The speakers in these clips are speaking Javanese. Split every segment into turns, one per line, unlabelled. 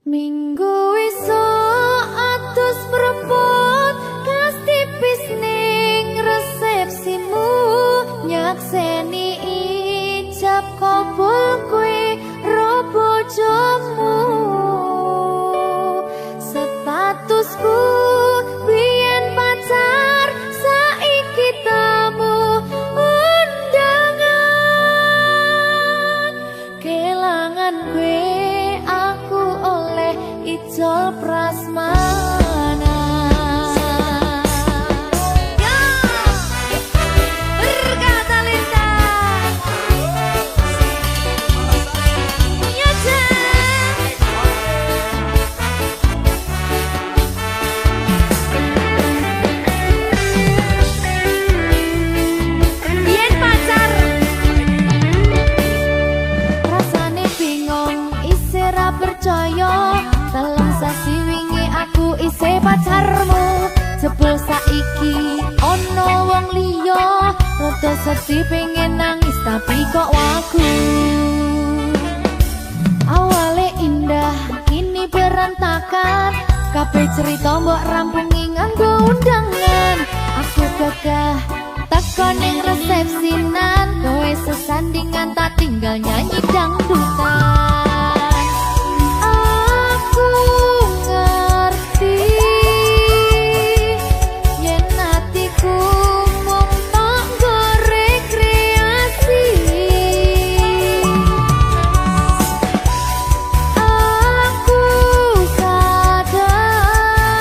Minggu esuk atus prepot kas tipis ning resepsimu nyakseni ijab kabul kowe ro bojomu statusku biyen pacar saiki tamu undangan kelangan kowe aku oleh ijol prasmanan. Ya, berkata Linda. Ya, biyen pacar rasane bingung isih ra percaya dalam sasi wingi aku isih pacarmu jebul saiki ono wong liya rada sedih pengen nangis tapi kok wagu awale indah kini berantakan kabeh cerita mbok rampungi nganggo undangan aku gagah teko ning resepsinan kowe sesandingan tak tinggal nyanyi dangdutan aku ngerti yen atiku mung tanggo rekreasi aku sadar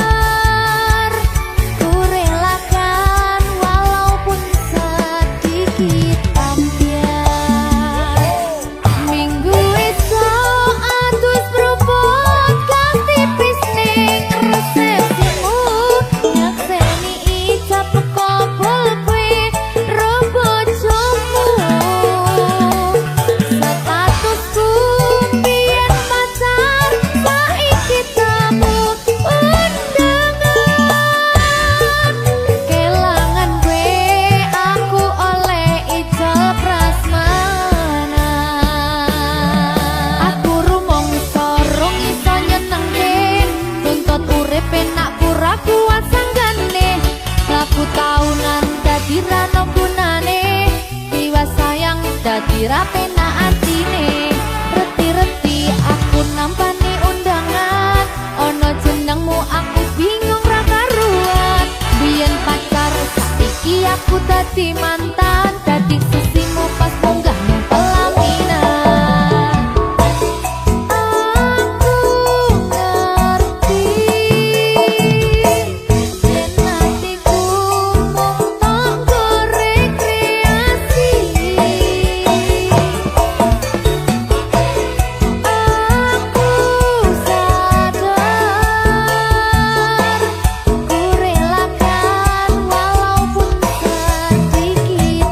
ku relakan walaupun sedikit ambiar minggu esok atus propot kas tipis ning resepsimu nyakseni ijab kabul kowe ro bojomu statusku biyen pacar saiki tamu undangan kelangan kowe aku oleh ijol prasmanan aku rumangsa rong iso nyenengke tuntut urip enak pura kuat sanggane laku taunan dadi ra ono gunane tiwas sayang dadi ra penak atine reti-reti aku nampani undangan ono jenengmu aku bingung ra karuan biyen pacar saiki aku dadi mantan dadi sisimu pas munggah nang pelaminan aku ngerti yen atiku mung tanggo rekreasi aku sadar ku relakan walaupun sedikit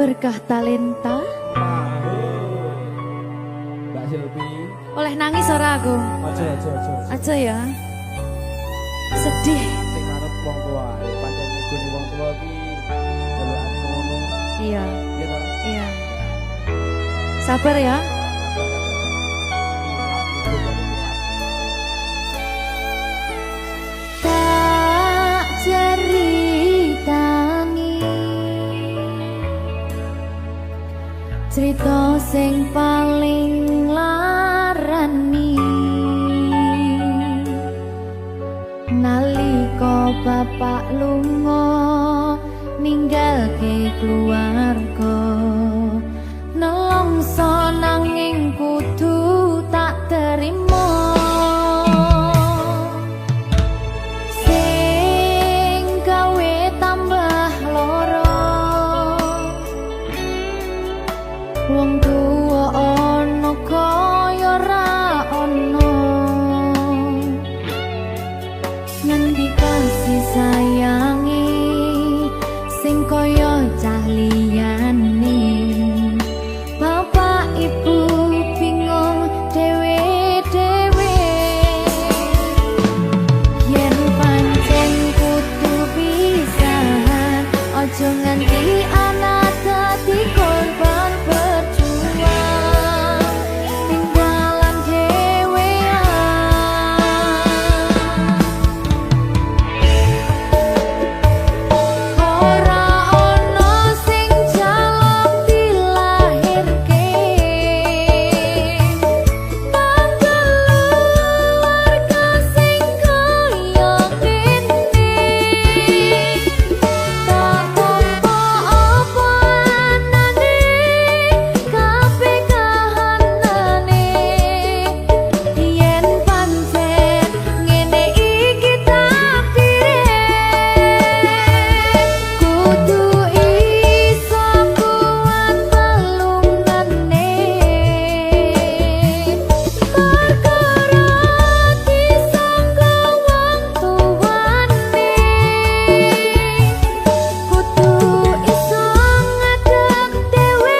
berkah talenta.
Mbak Silvi.
Oleh nangis ora aku? Aja ya. Sedih.
Sing ngarep wong tua, pancen ngikuni wong tua ki jalukan ngono.
Iya.
Iya.
Iya. Sabar ya. Tak ceritani cerita sing paling larani nalika bapak lunga ninggalke keluarga nelongso nanging kudu tak terima sing gawe tambah loro wong tuwa ana kaya ra ana ngendi kasih sayangi sing kaya cah liyane bapak ibu bingung dewe-dewe yen pancen kudu pisahan aja nganti anak dadi korban berjuang tinggalan dhewean ora ono sing jaluk dilahirke keluarga sing kaya kene tak tampa apa anane kabeh kahanane yen pancen ngene iki takdire kudu iso kuat pelungane perkara disangka wong tuwane kudu iso ngadeg dhewe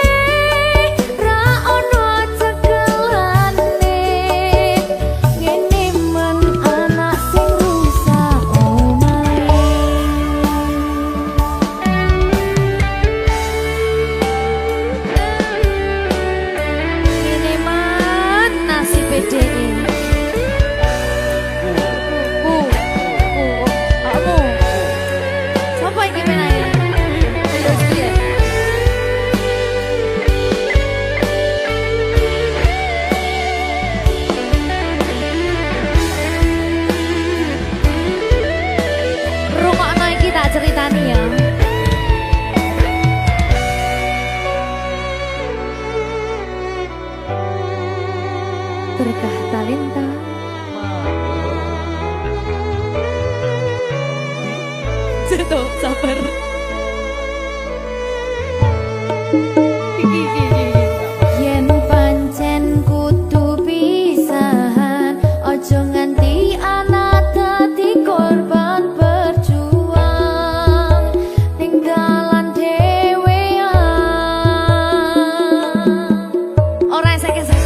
ra ono cekelane ngene men anak sing rusak omahe ngene men nasib dhek kamu siapa iki menanya terus piye rungokno iki tak ceritani ya berkah talenta Jatuh, sabar. Yen pancen kudu pisahan aja nganti anak dadi korban berjuang tinggalan dhewean ora esek-esek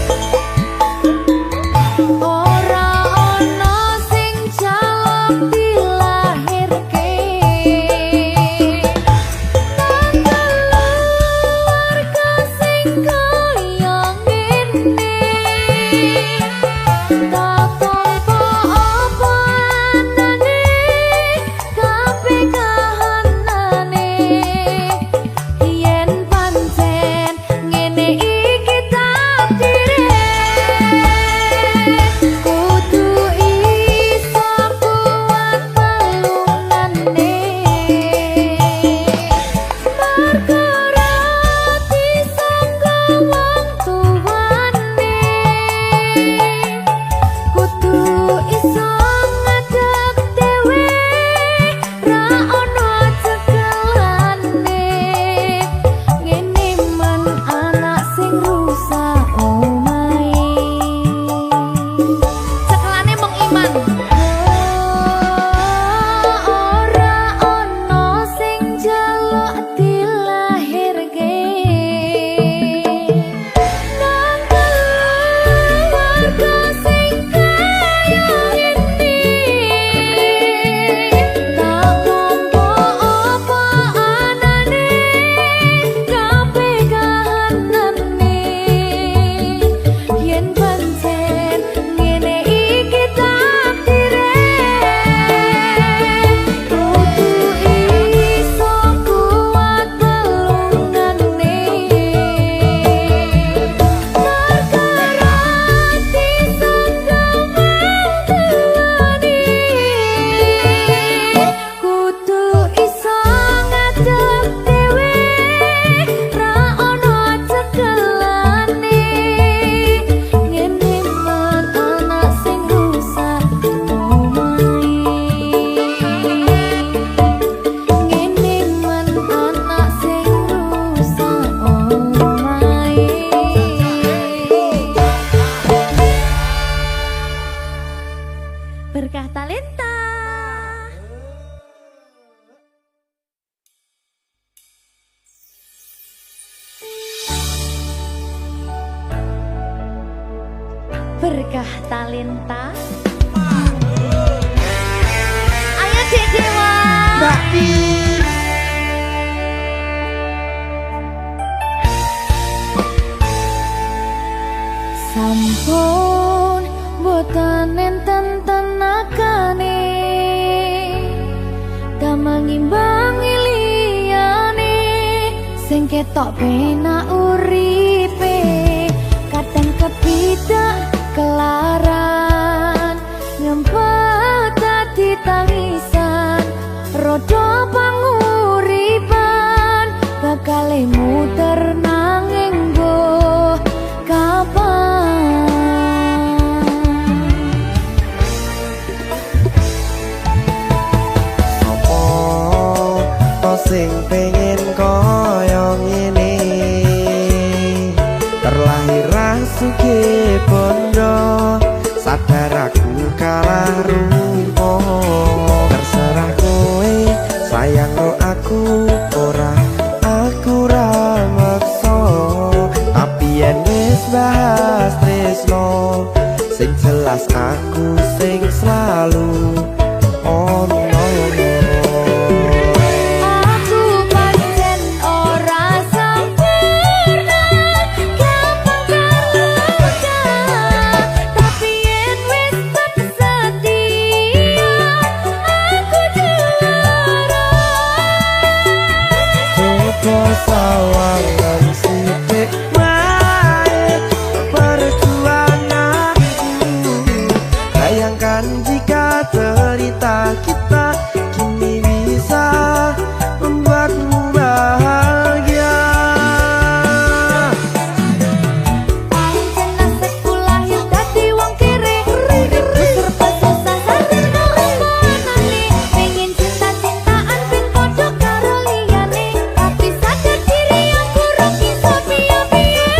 ora ono sing jaluk dilahirke Berkah talenta. Ayo Dek Dewa.
Mbak Di.
Sampun boten enten tenagane damang imbangi liyane sing ketok penak uripe kadang kepidak kelaran ngempet dadi tangisan rodo panguripan bakal muter nanging go kapan.
Sing pengen koyo ngene terlahir rasuke bondo sadar aku kalah rumpo terserah kowe sayang no aku ora aku ra maksa tapi yen wis bahas tresno sing jelas aku sing selalu ono. Sawangan sithik wae perjuanganku bayangkan jika cerita kita kini bisa membuatmu bahagia.
Pancen nasibku lahir dadi wong kere uripku serba susah sadar kepanane pengen cinta-cintaan pin padha karo liyane tapi sadar diri aku rung iso piye-piye.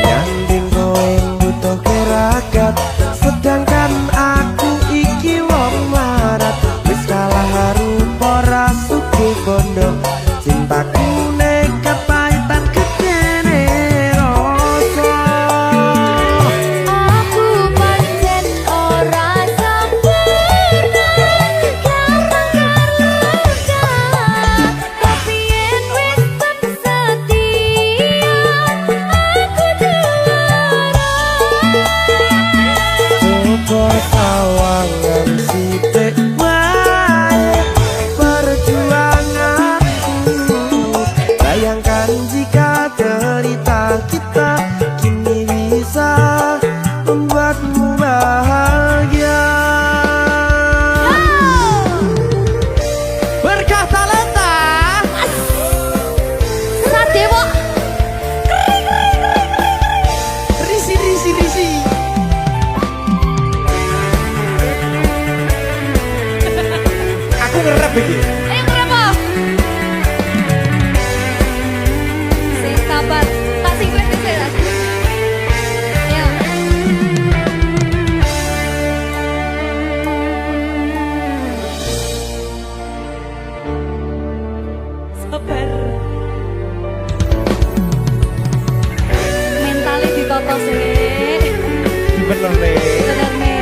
Nyanding kowe butuh keragat sedangkan aku iki wong marat wis kalah rupa rasuke bondo cintaku nekat pahitan kedene rasa.
Aku pancen ora sempurna gampang terluka tapi yen wis setia aku juara.
Coba sawangan sithik wae perjuanganku bayangkan jika cerita kita kini bisa membuatmu bahagia. Berkah talenta
Sadewa
risi risi risi. Aku ngerep iki.
ayo kenapa? Sing sabar, tak sing kuwi sih. Ya. Sabar. Mentale ditoto sih.
Bener nih.
Bener nih.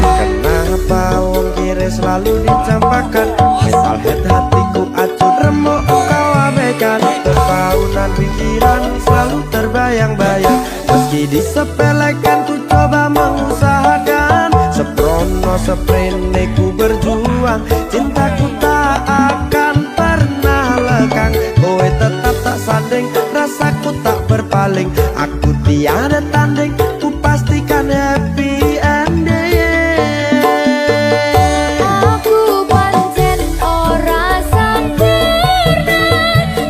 Kenapa wong kiri selalu dicampakkan metalhead hatiku acur remuk kau abaikan terpaunan pikiran selalu terbayang-bayang meski disepelekan ku coba mengusahakan seprono seprene ku berjuang cintaku tak akan pernah lekang kowe tetap tak sanding rasaku tak berpaling aku tiada tanding ku pastikan happy ending.
Aku pancen ora sempurna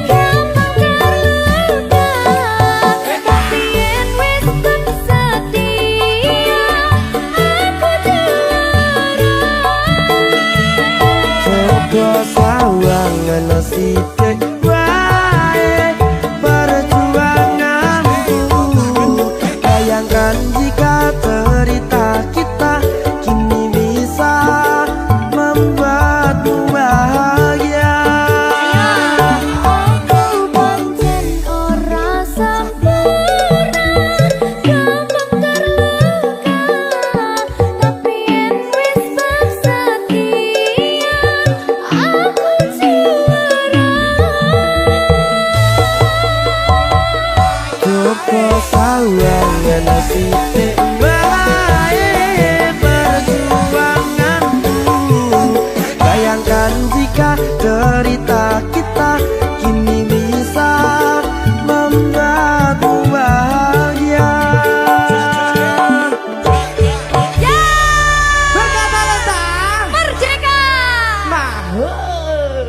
gampang terluka tapi yen wis setia aku juara.
Coba sawangan sithik wae perjuanganku sawangan sithik wae perjuanganku. Bayangkan jika cerita kita kini bisa membuatmu bahagia.
Berkata Lenta
Merdeka.
mahal.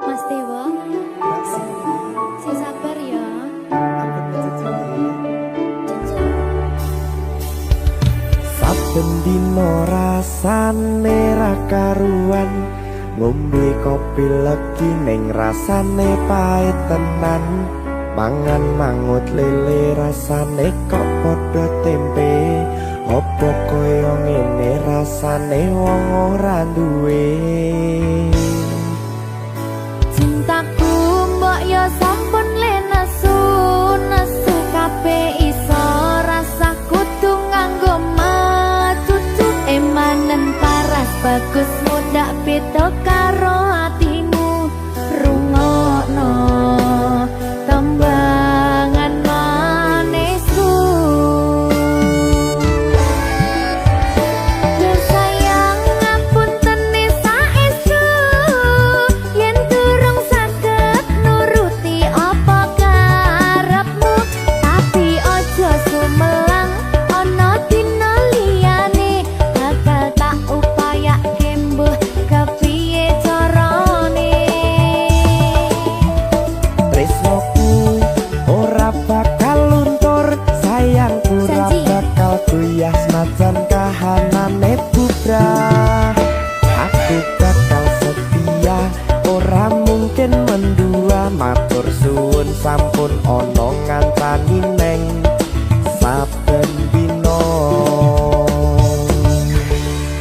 Mas Dewa, si sabar ya.
Saben dino rasane ra karuan, ngombe kopi legi ning rasane pahit tenan. Mangan mangut lele rasane kok padha tempe. Apa kaya ngene rasane wong ora duwe.
Cintaku mbok yo sampun le nesu kabeh iso rasa kudu nganggo matutu emanen paras bagus mudak beda karo atimu rungokno tembangan manisku. Duh sayang ngapunten saestu yen durung saged nuruti apa karepmu, tapi aja sumelang ana dina liyane bakal tak upayake mbuh kepiye carane.
Tresnoku ora bakal luntur, sayangku ora
Janji.
bakal goyah senajan kahanane bubrah. Aku bakal setia, ora mungkin mendua. Matur suwun sampun ana ngancani neng saben dina.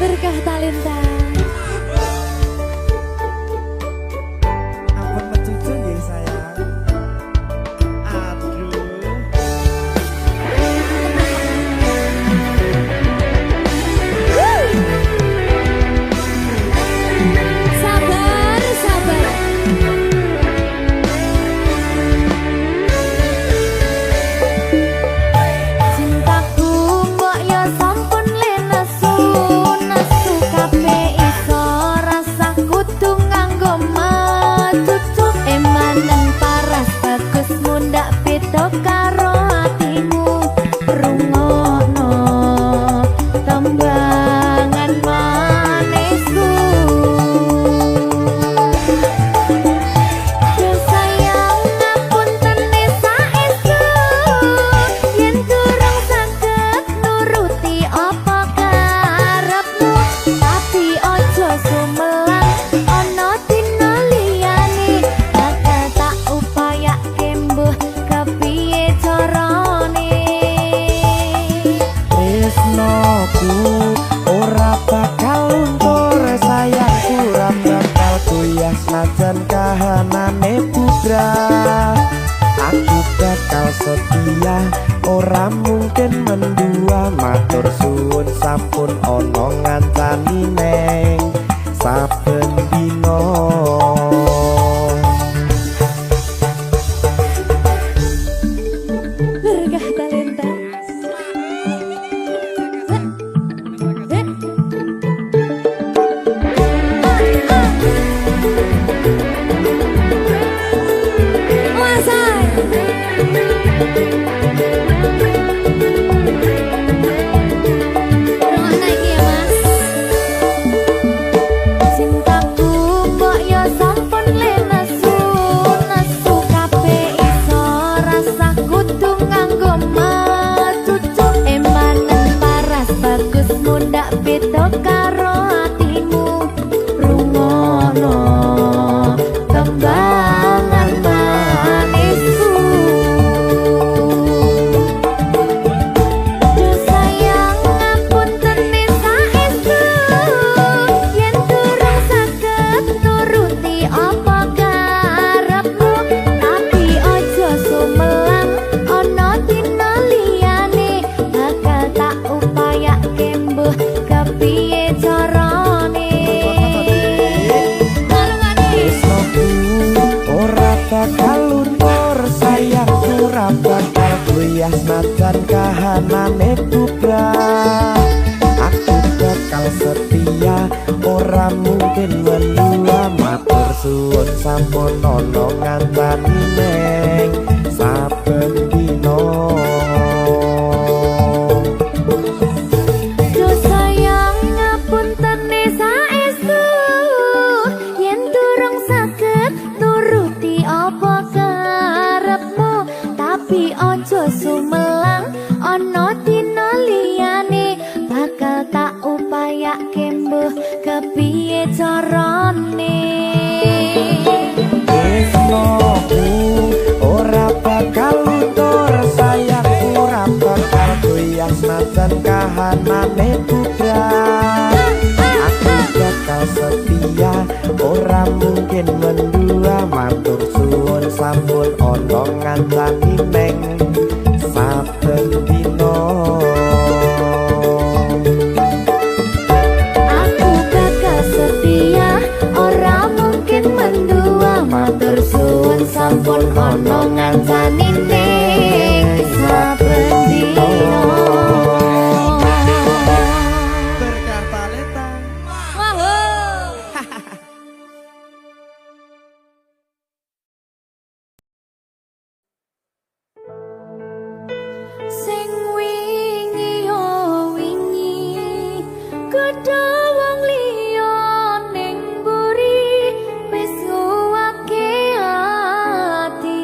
Berkah talenta.
Ampun mencucu nggih sayang. Aduh.
Sabar, sabar. Cintaku mbok yo sampun le nesu kabeh iso rasa kudu nganggo matutu emanen paras bagus mundak beda karo atimu rungokno tembangan manisku. Duh sayang ngapunten saestu yen durung saged nuruti apa karepmu, tapi aja sumelang ana dina liyane bakal tak upayake mbuh kepiye carane.
Tresnoku ora bakal luntur, sayangku ora bakal goyah senajan kahanane bubrah. Aku bakal setia, ora mungkin mendua. Matur suwun sampun ana ngancani neng saben dina.
Berkah talenta. Cintaku mbok yo sampun le nesu kabeh iso rasa kudu nganggo matutu emanen paras bagus mundak beda karo atimu rungokno tembangan manisku. Duh sayang ngapunten saestu yen durung saged nuruti apa karepmu, tapi aja sumelang ana dina liyane bakal tak upayake mbuh kepiye
najan kahanane bubrah. Aku bakal setia ora mungkin mendua. Matur suwun sampun ana ngantani neng saben dina.
Sumelang ana dina liyane bakal tak upayake mbuh kepiye carane.
Tresnoku ora bakal luntur, sayangku ora bakal goyah senajan kahanane bubrah. Aku bakal setia ora mungkin mendua. Matur suwun sampun ana ngancani neng saben dina.
Aku bakal setia ora mungkin mendua. Matur suwun sampun ana ngancani ning saben dina.
Berkah talenta.
Sing wingi yo wingi kudu wong liya ning mburi wis nguwake ati.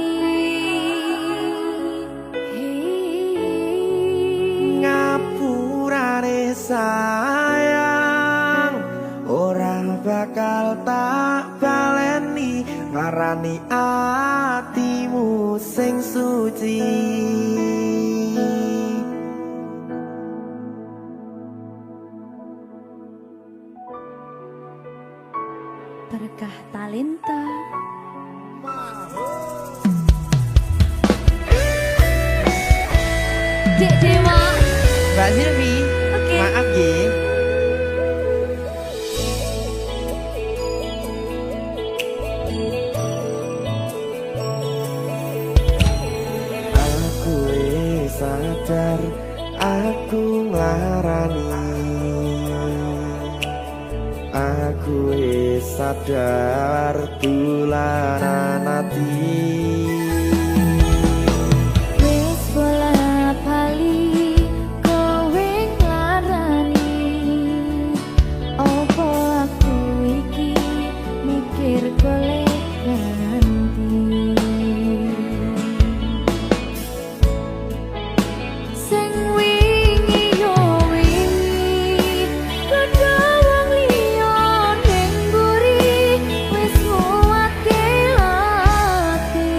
Ngapurane sayang ora bakal tak baleni ngarani atimu sing suci.
Berkah talenta. Dek Dewa.
Mbak Silvi,
Oke.
maaf nggih. Aku wis sadar aku nglarani. Aku wis sadar tulanan ati.
Wis bola bali kowe nglarani. Opo aku iki mikir golek ganti. Sing wingi yo wingi kudu wong liya ning mburi wis nguwake ati.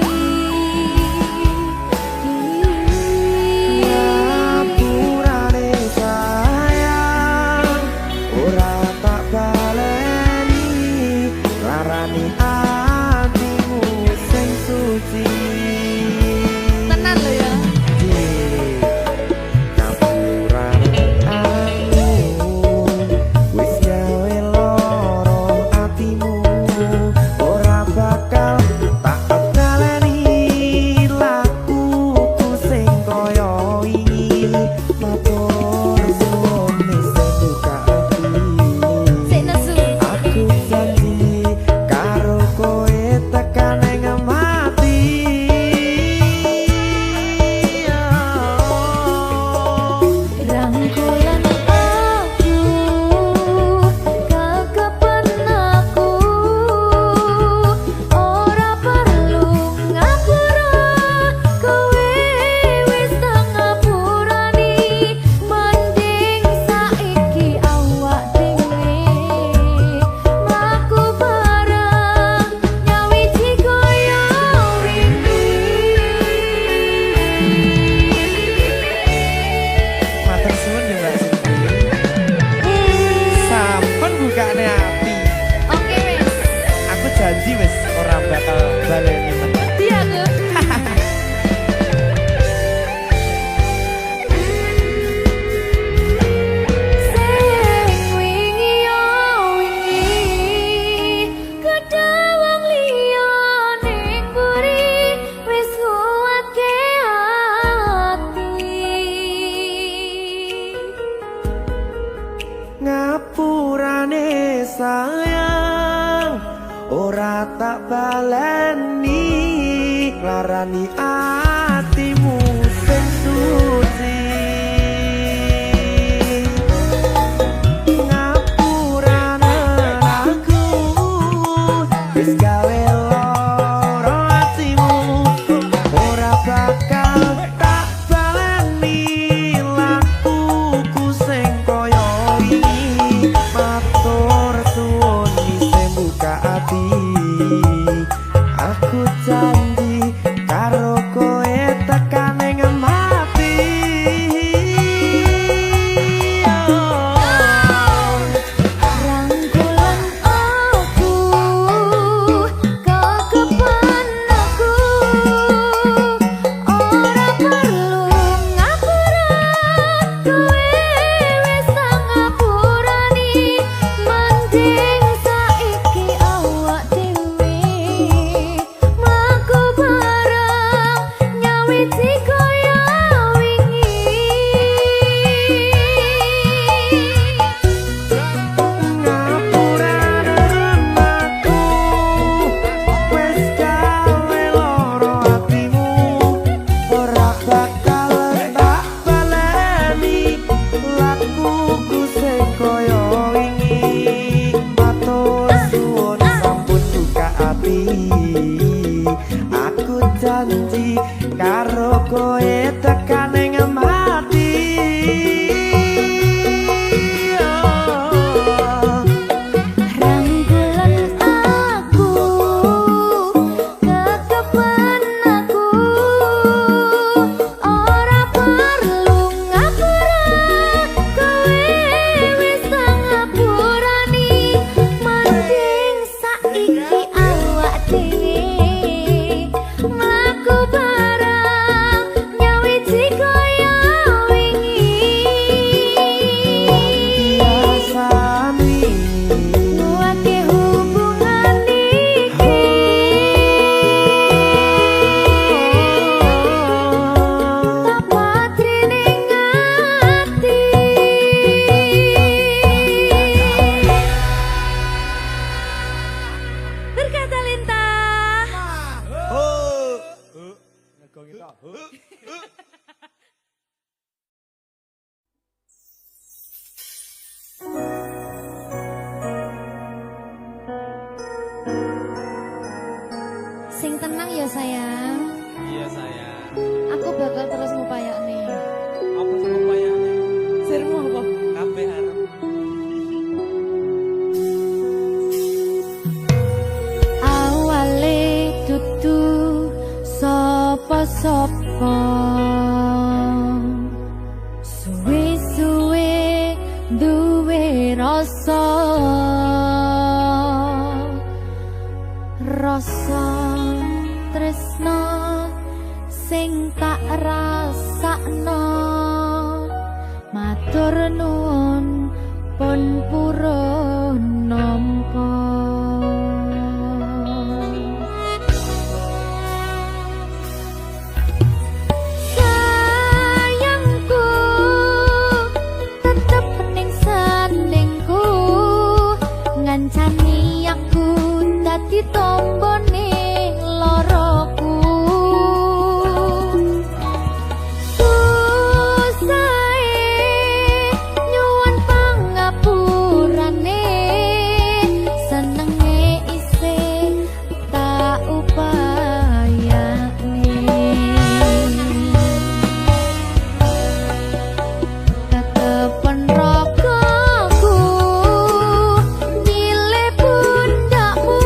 ora tak baleni larani atimu sing suci ngapurane aku wis gawe lara atimu ora bakal tak baleni lakuku sing kaya wingi matur suwun isih buka ati aku janji karo kowe tekan ing mati
rangkulan aku kekepan aku ora perlu ngapura kowe wis ngapurani mending saiki awak dhewe mlaku bareng nyawiti kaya wingi
ngapurane aku wis gawe lara atimu ora bakal tak baleni lakuku sing kaya wingi matur suwun sampun buka ati aku janji karo kowe tekan ing mati
rangkulan aku kekepan aku ora perlu ngapura kowe wis ngapurani mending saiki awak dhewe mlaku bareng nyawiti kaya wingi
biasane
Nuwake hubungan iki Tapatri ning ati Berkata lintah
Ngegong itu.
Sing tenang ya sayang
Iya sayang.
Aku bakal terus ngupayakne
Apa sing upayane?
Sirmu apa?
Kabeh arep.
Awale dudu sapa-sapa suwe-suwe duwe rasa tresno sing tak rasakno matur nuwun pun purun nampa sayangku tetep ning saningku ngancani aku dadi tombone loroku susahe nyuwun pangapurane senenge isih tak upayane tetepen ragaku milih pundakmu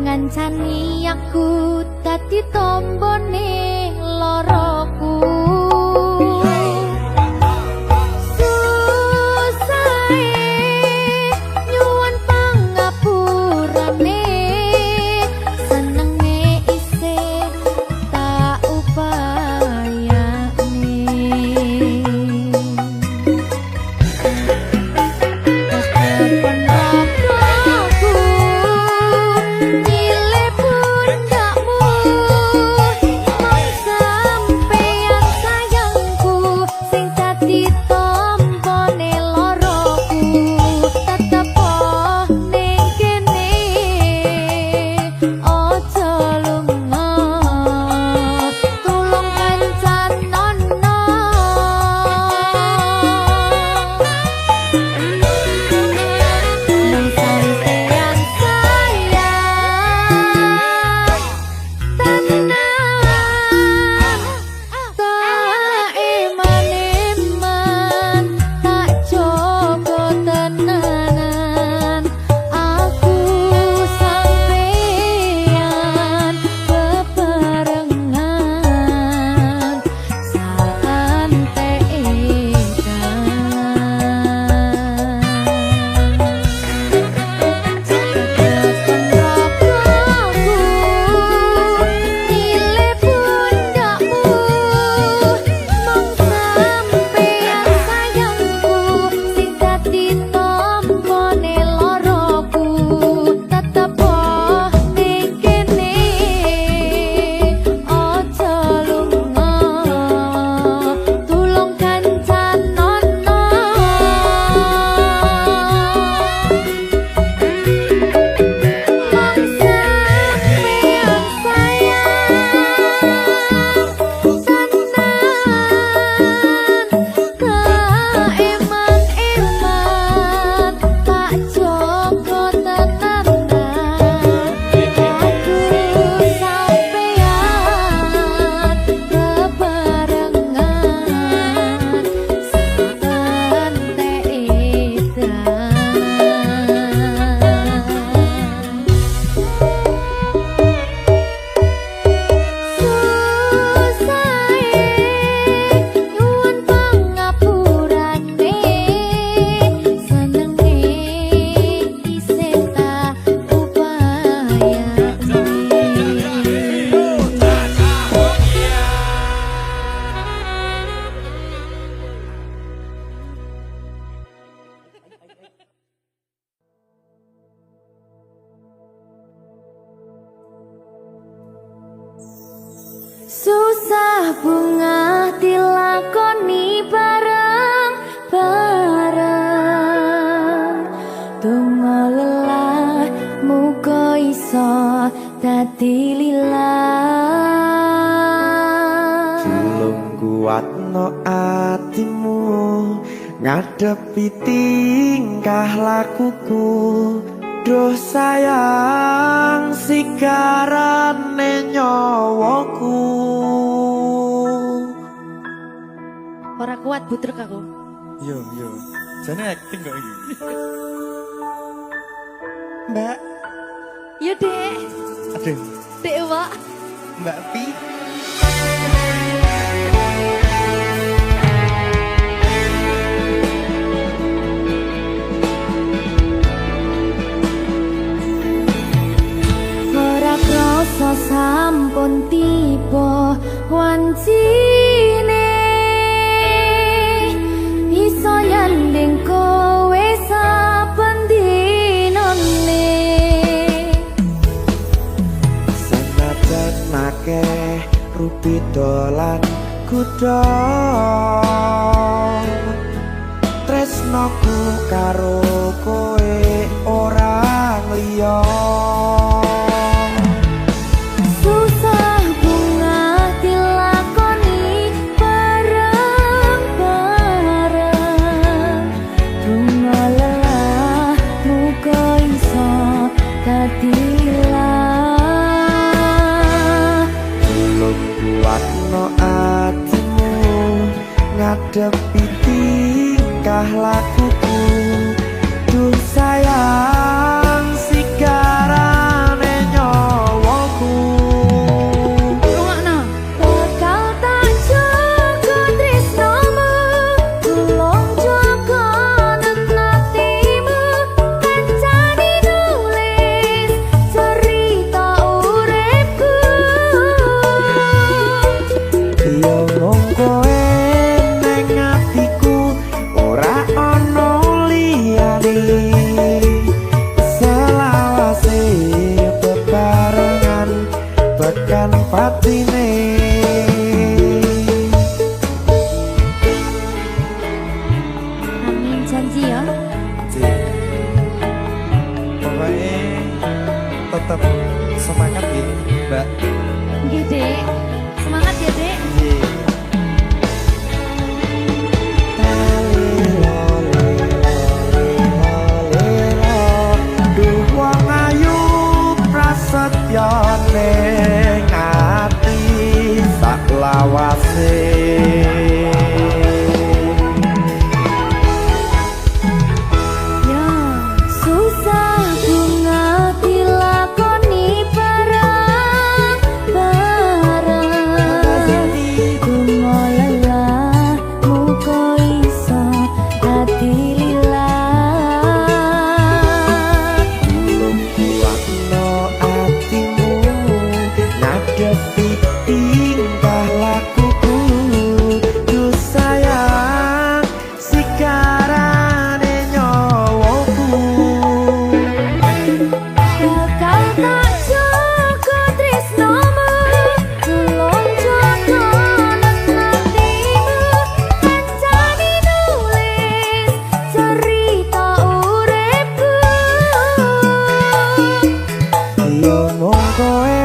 ngancani aku dadi tombone loroku susahe nyuwun pangapurane senenge isih tak upayane susah bunga dilakoni bareng-bareng donga lelah muga iso dadi lillah
Tulung kuatno atimu ngadepi tingkah lakuku Duh sayang sigarane nyawaku
ora kuat butrek aku
Yo, jane acting kok iki. Mbak,
yo dek
aduh,
dek wak
Mbak Pi.
rasa sampun tiba wancine iso nyanding kowe saben dinane
Senajan akeh rupi dolan kuda tresnoku karo kowe
muga iso dadi lillah.
Belum kuatno atimu ngadepi tingkah lakuku. Duh sayang sigarane nyawaku.
Rungokno. Bakal tak jaga tresnamu, tulung jaga nenatimu. Kancane nulis cerita uripku.
Yo mung kowe neng atiku, ora ono liyane. Selawase bebarengan tekan patine.
Amin janji ya.
Pokoknya tetap semangat ya Mbak.
Nggih, Dek. Semangat ya, Dek.
Duh wong ayu prasetyo ning ati sak lawase.
Ya, susah ku ngerti lakoni bareng-bareng. Ku lelah muga iso dadi lillah.
Belum kuatno atimu ngadepi tingkah lakuku. Duh sayang sigarane nyawaku.
Bakal tak jaga tresnamu, tulung jaga nenatimu. Kancane nulis cerita uripku.
Yo mung kowe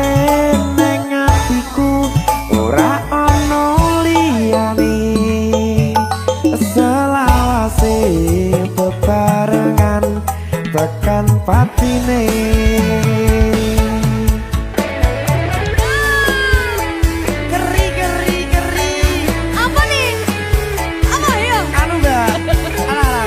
neng atiku, ora ono liyane. Selawase bebarengan tekan patine. Geri.
Apa nih? Apa ya?
Anu Mbak. Alah.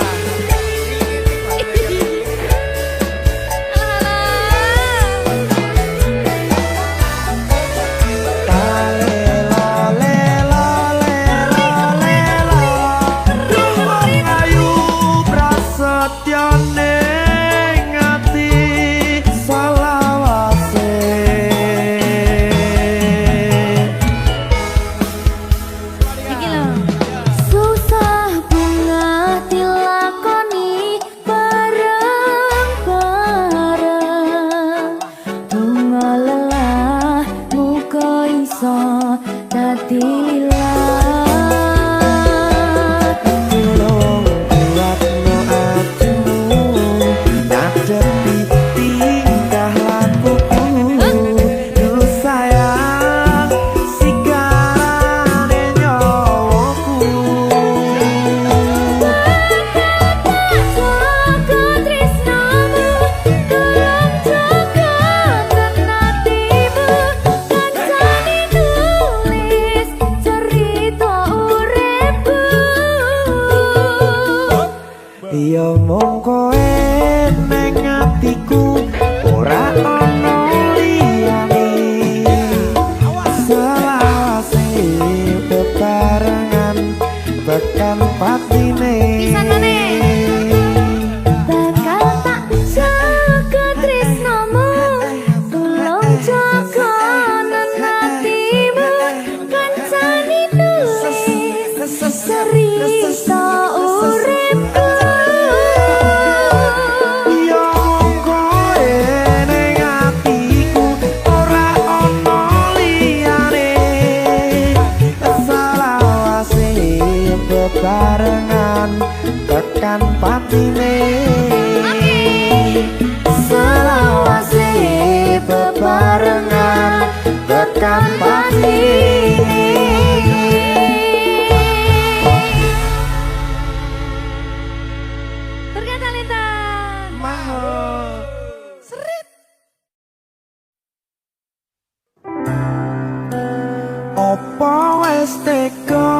teko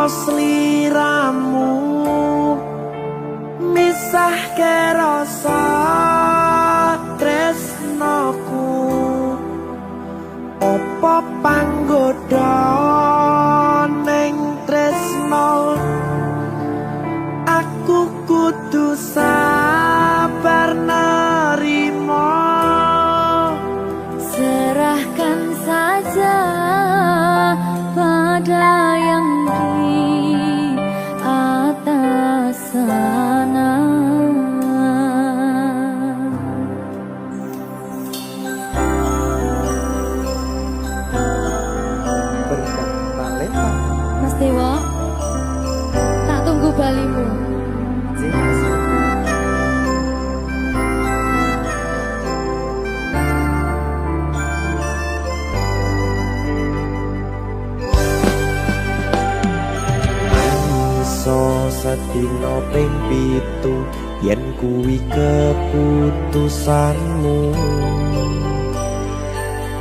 sliramu misah ke rasa tresnoku opo panggoda ning tresno aku kudu sabar nerimo
serahkan saja pada yang di atas sana.
Berikan talenta
Mas Dewa, tak tunggu balimu.
Sedina ping 7 yen kuwi keputusanmu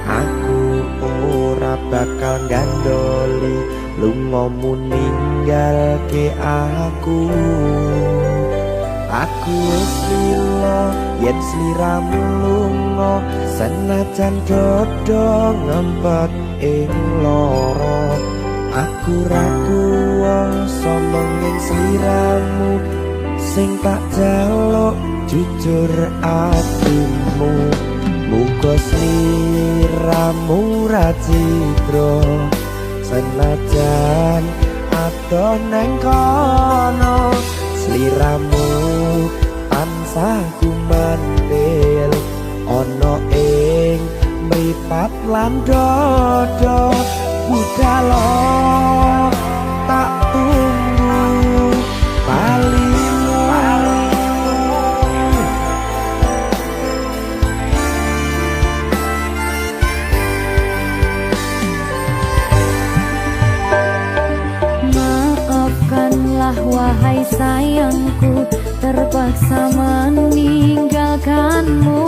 aku ora bakal gandoli lungamu ninggalke aku wis lilo yen sliramu lunga senajan dodo ngempet ing loro aku ra kuwasa menging sliramu sing tak jaluk jujur atimu muga sliramu ra cidra senajan adoh nang kono sliramu tansah kumandel ana ing mripat lan dodo budalo tak tunggu balimu
Maafkanlah wahai sayangku terpaksa meninggalkanmu.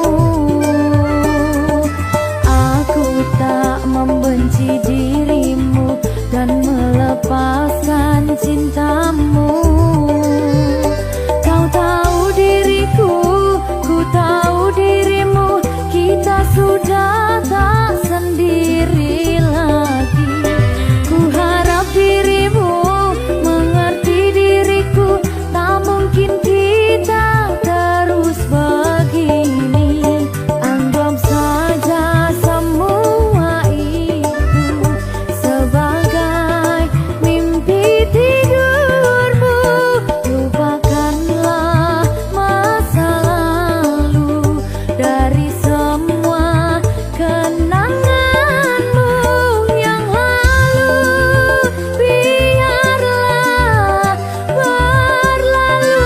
Aku tak membenci dirimu dan melepaskan cintamu. Kau tahu diriku, ku tahu dirimu, kita sudah tak sendiri lagi. Ku harap dirimu mengerti diriku, tak mungkin kita terus begini. Anggap saja semua itu sebagai mimpi tidurmu. Lupakanlah masa lalu dari semua kenanganmu yang lalu. Biarlah berlalu.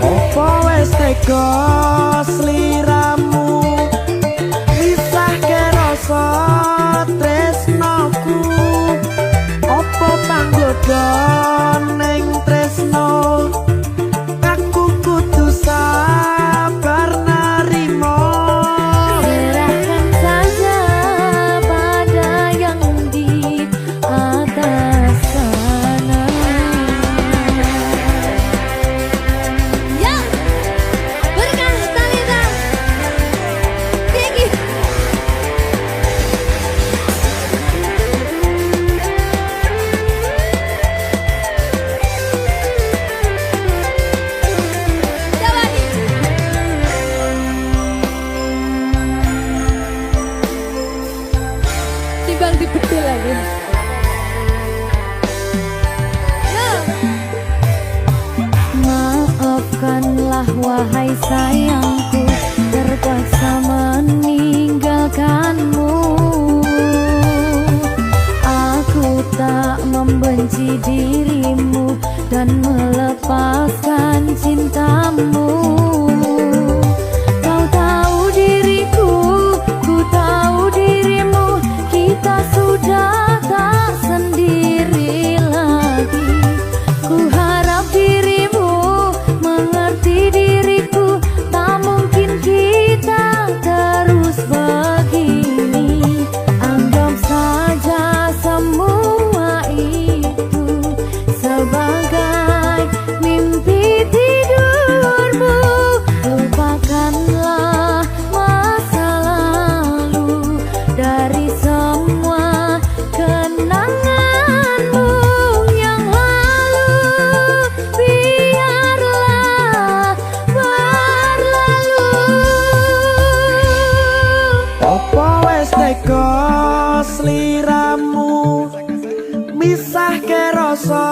opo wis teko sliramu misah ke rasa tresnoku opo panggoda ning tresno aku kudu sabar nerimo
Serahkan saja pada yang di atas sana. Ya, berikan talenta tinggi. Coba nih. Timbang dibedil lagi. Maafkanlah wahai sayangku terpaksa meninggalkanmu. Aku tak membenci dirimu dan melepaskan cintamu. Kau tahu diriku, ku tahu dirimu, kita sudah tak sendiri lagi. Ku harap dirimu mengerti diriku, tak mungkin kita terus begini. Anggap saja
tega sliramu misahke rasa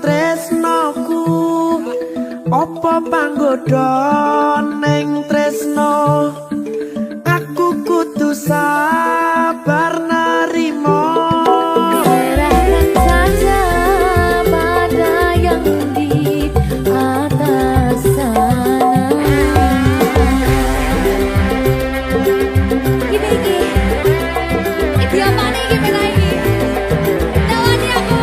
tresnoku apa panggoda ning tresno aku kudu sabar narimo
serahkan saja pada yang di atas sana. Iki apa nih iki pena iki? Tawani aku.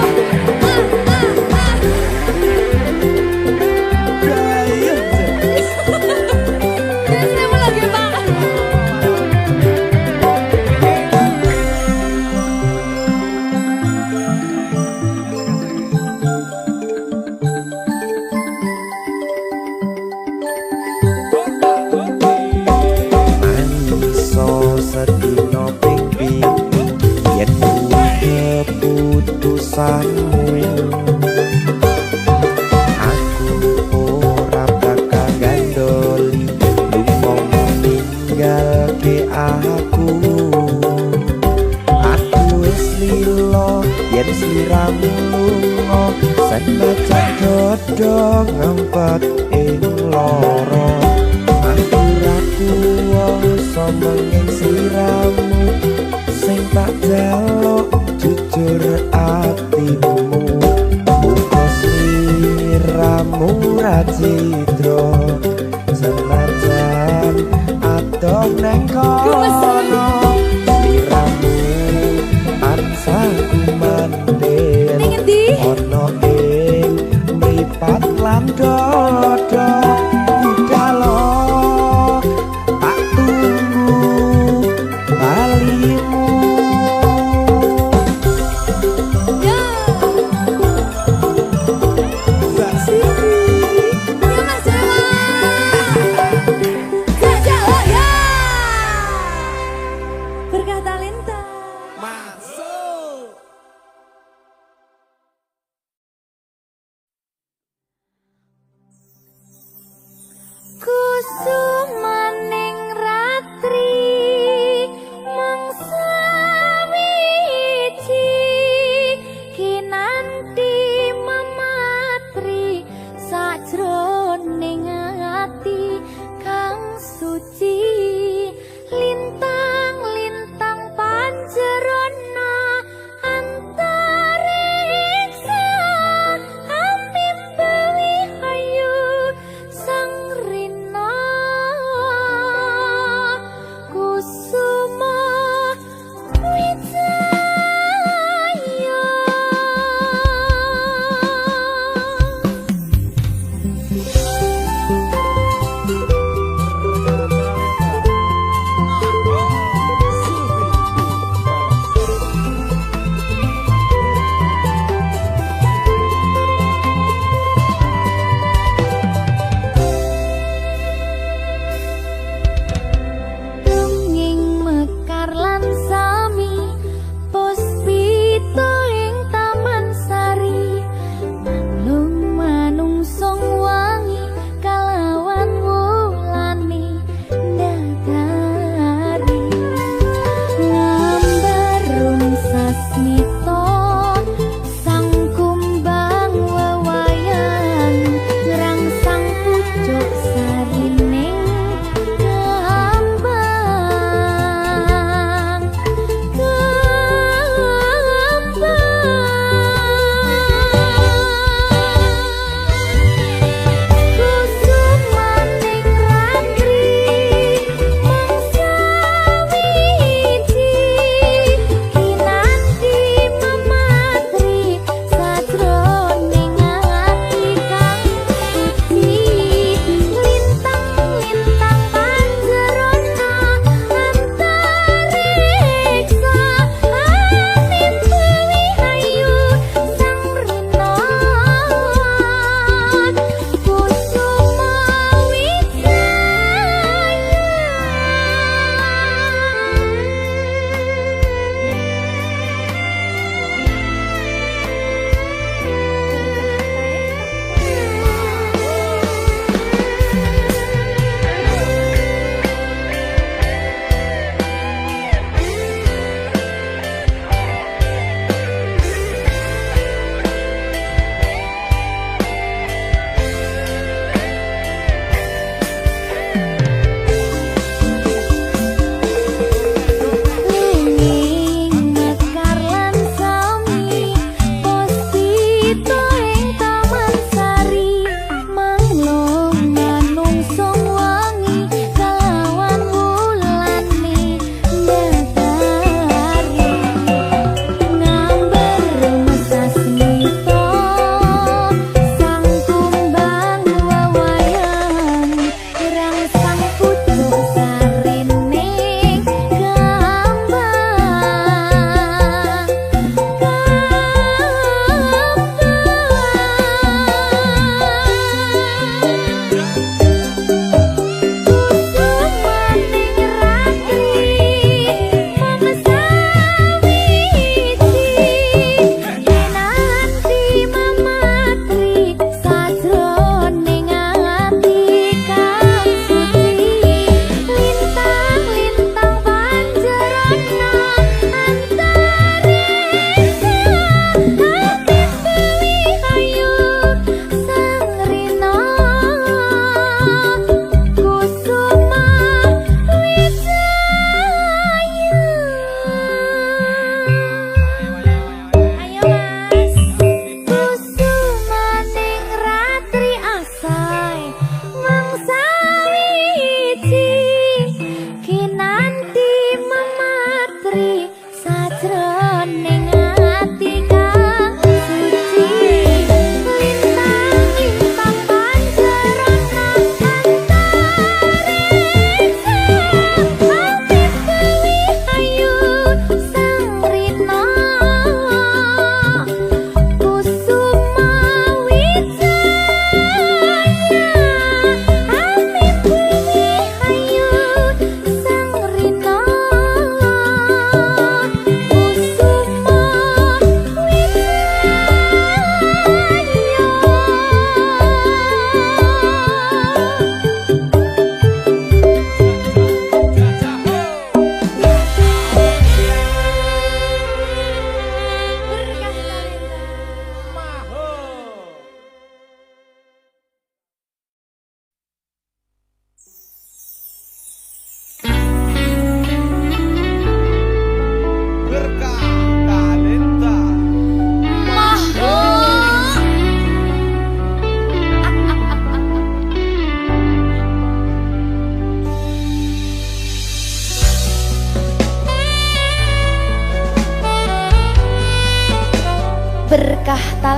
Biasanya mau lagi Pak.
Manso sedino ping yen keputusanmu aku ora bakal gandoli lu ninggal ke aku wis lilo yen sliramu lunga senajan dodo ngempet ing loro aku kuwasa menging sliramu sing tak jaluk jujur atimu muga sliramu ra citra senajan adoh neng kono sliramu tansah kumandel
Ning endi?
ono ing mripat lan dodo budalo tak tunggu balimu
Ya.
Mbak Siti
Ya Mas Dewa. Jajak oh ya. Berkah talenta.
masuk
Kusumaning ratri mangsa wiji kinanti mamatri sajroning ati kang suci lintang-lintang panjerona antariksa ambimbawi hayu sang rina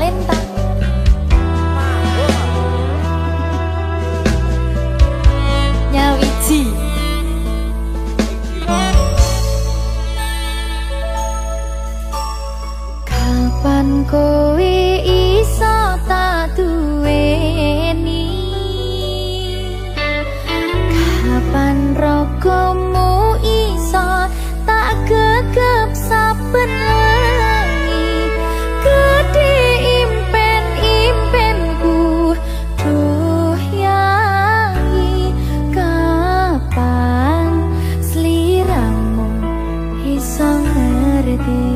talenta. Nyawiji. Kapan kowe iso tak duweni? Kapan rogomu iso tak gegep saben wengi? Gedhe impen-impenku duh yangi. Kapan sliramu iso ngerti?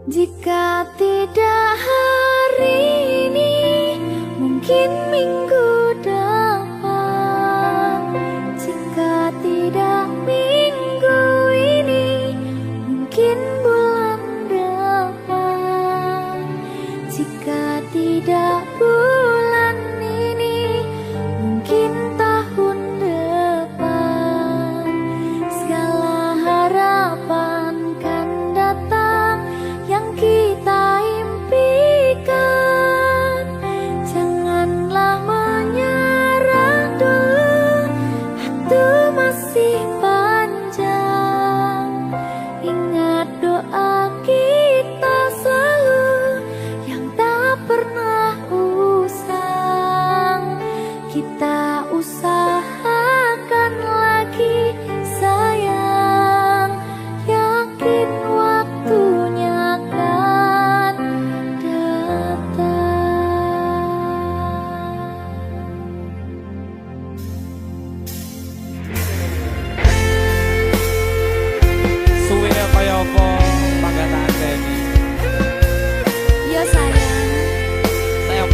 Jika tidak hari ini, mungkin minggu depan. Jika tidak minggu ini, mungkin bulan depan. Jika tidak bulan ini, mungkin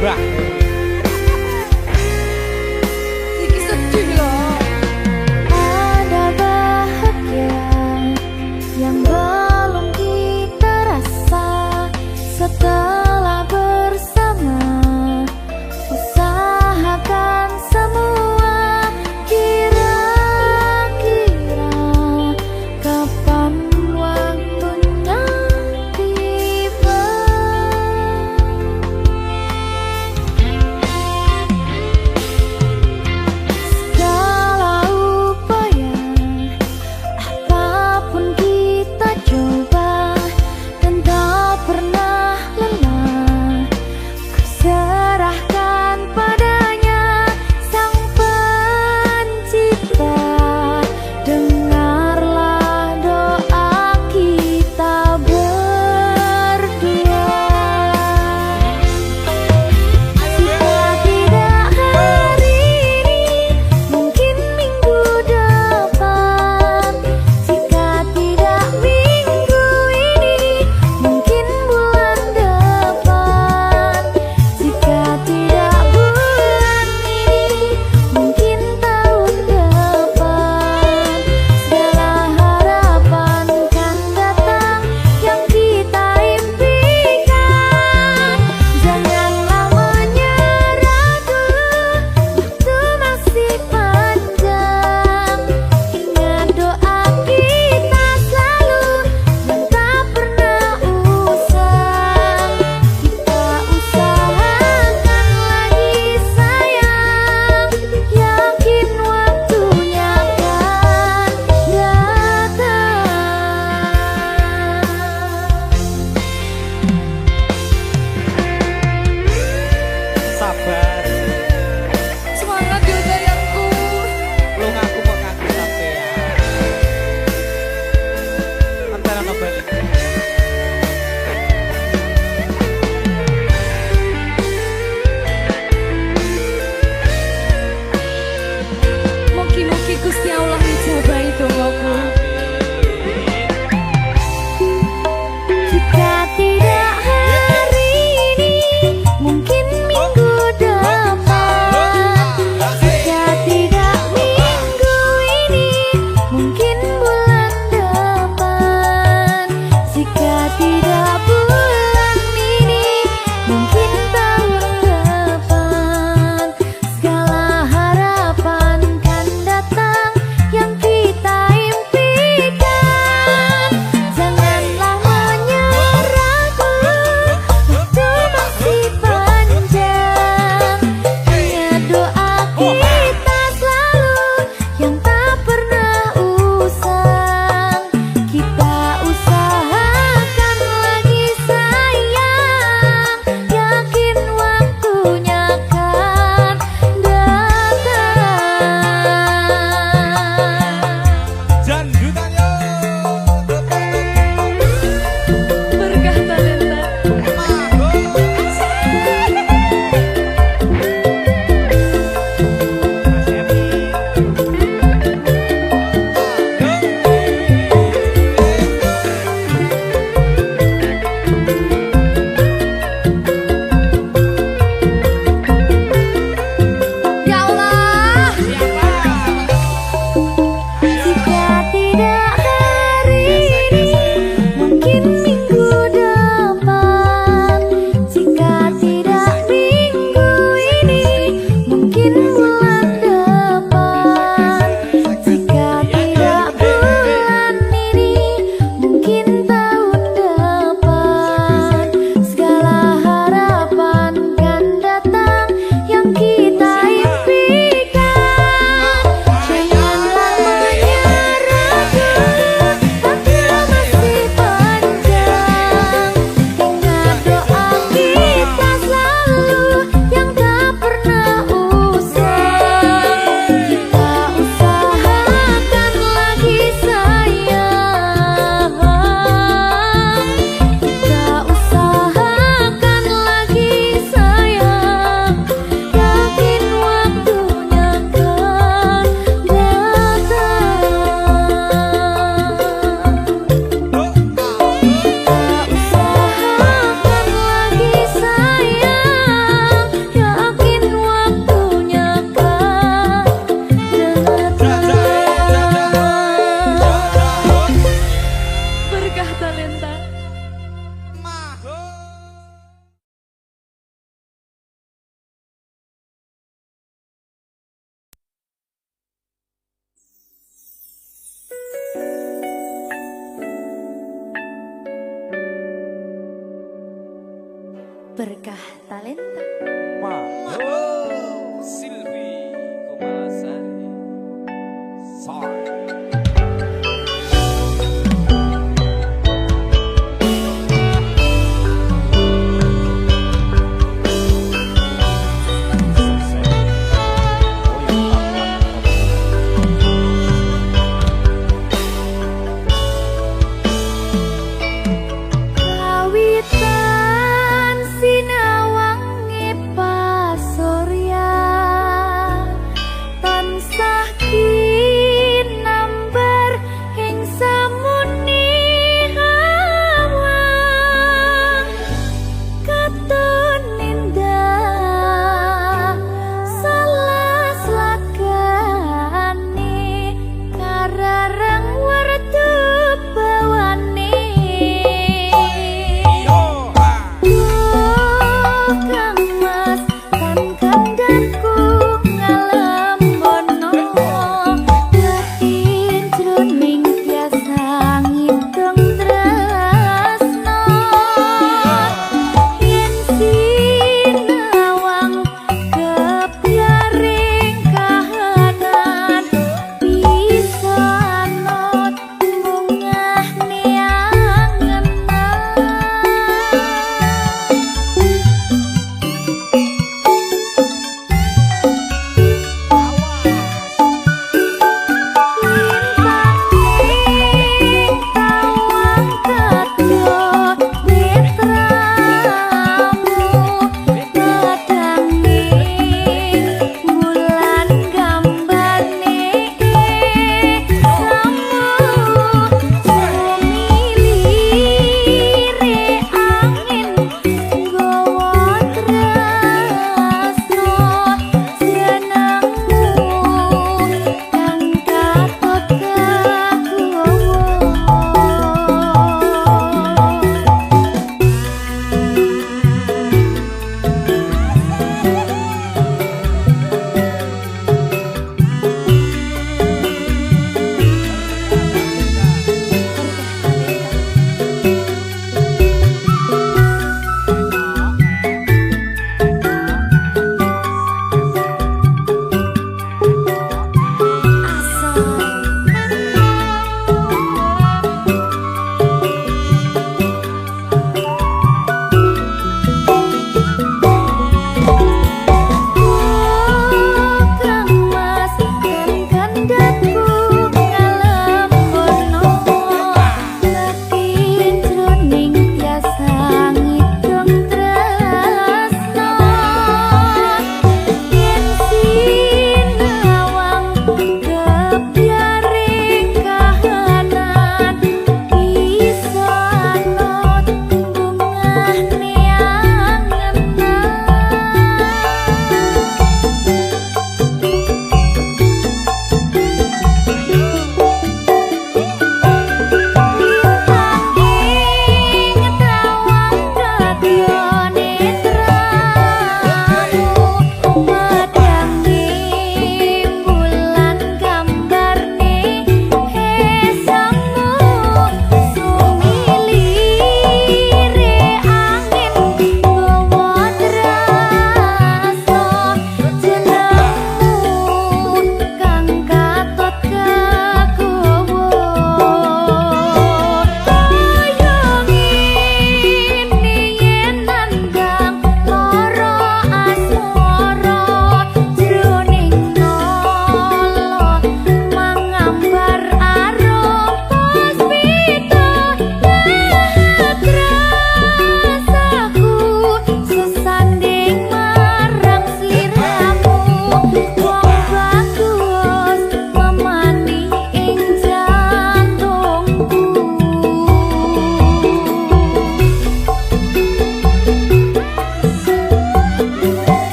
Bah.
Iki sedih loh.
Ada bahagia yang belum kita rasa setelah bersama. Usahakan semua, kira-kira kapan waktunya tiba. berkah talenta.